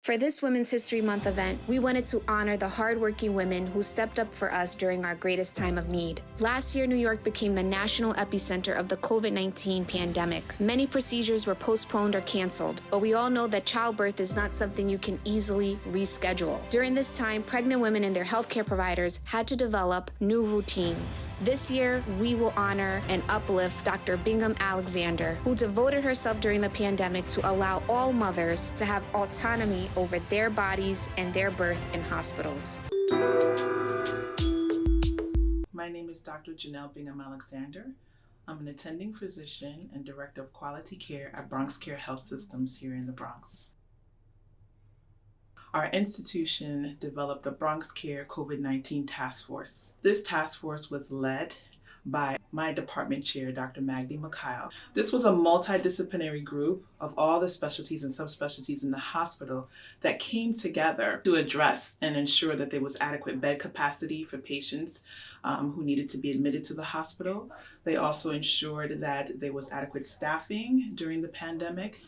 For this Women's History Month event, we wanted to honor the hardworking women who stepped up for us during our greatest time of need. Last year, New York became the national epicenter of the COVID-19 pandemic. Many procedures were postponed or canceled, but we all know that childbirth is not something you can easily reschedule. During this time, pregnant women and their healthcare providers had to develop new routines. This year, we will honor and uplift Dr. Bingham-Alexander, who devoted herself during the pandemic to allow all mothers to have autonomy over their bodies and their birth in hospitals. My name is Dr. Janelle Bingham-Alexander. I'm an attending physician and director of quality care at Bronx Care Health Systems here in the Bronx. Our institution developed the Bronx Care COVID-19 Task Force. This task force was led by my department chair, Dr. Magdi Mikhail. This was a multidisciplinary group of all the specialties and subspecialties in the hospital that came together to address and ensure that there was adequate bed capacity for patients who needed to be admitted to the hospital. They also ensured that there was adequate staffing during the pandemic.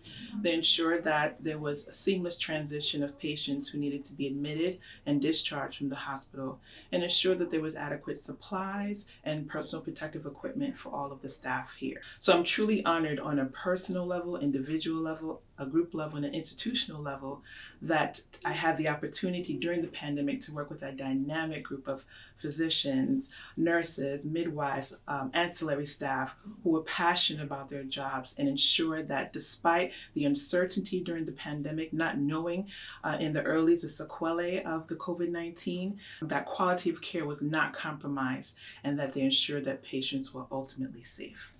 They ensured that there was a seamless transition of patients who needed to be admitted and discharged from the hospital, and ensured that there was adequate supplies and personal protective equipment for all of the staff here. So I'm truly honored on a personal level, individual level, a group level, and an institutional level that I had the opportunity during the pandemic to work with a dynamic group of physicians, nurses, midwives, ancillary staff who were passionate about their jobs and ensured that despite the uncertainty during the pandemic, not knowing in the early the sequelae of the COVID-19, that quality of care was not compromised and that they ensured that patients were ultimately safe.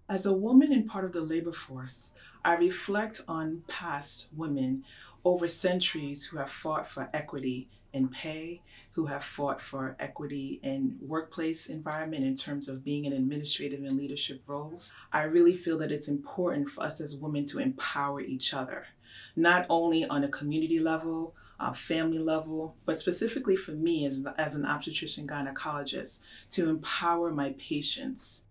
As a woman and part of the labor force, I reflect on past women over centuries who have fought for equity in pay, who have fought for equity in workplace environment in terms of being in administrative and leadership roles. I really feel that it's important for us as women to empower each other, not only on a community level, family level, but specifically for me as an obstetrician gynecologist, to empower my patients.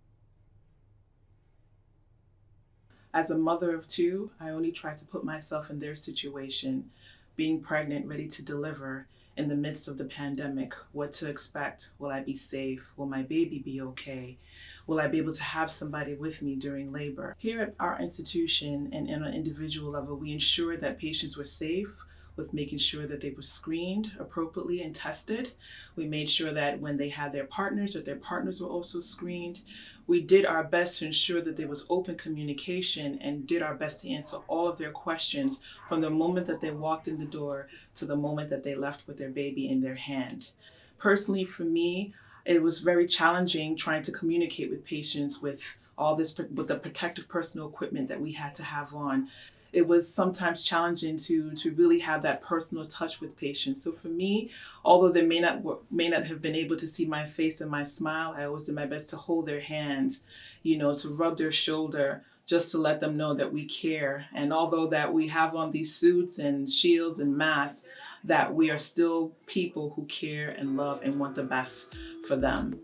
As a mother of two, I only try to put myself in their situation, being pregnant, ready to deliver in the midst of the pandemic, what to expect. Will I be safe? Will my baby be okay? Will I be able to have somebody with me during labor? Here at our institution and on an individual level, we ensured that patients were safe with making sure that they were screened appropriately and tested. We made sure that when they had their partners, that their partners were also screened. We did our best to ensure that there was open communication and did our best to answer all of their questions from the moment that they walked in the door to the moment that they left with their baby in their hand. Personally, for me, it was very challenging trying to communicate with patients with with the protective personal equipment that we had to have on. It was sometimes challenging to really have that personal touch with patients. So for me, although they may not have been able to see my face and my smile, I always did my best to hold their hand, to rub their shoulder, just to let them know that we care. And although that we have on these suits and shields and masks, that we are still people who care and love and want the best for them.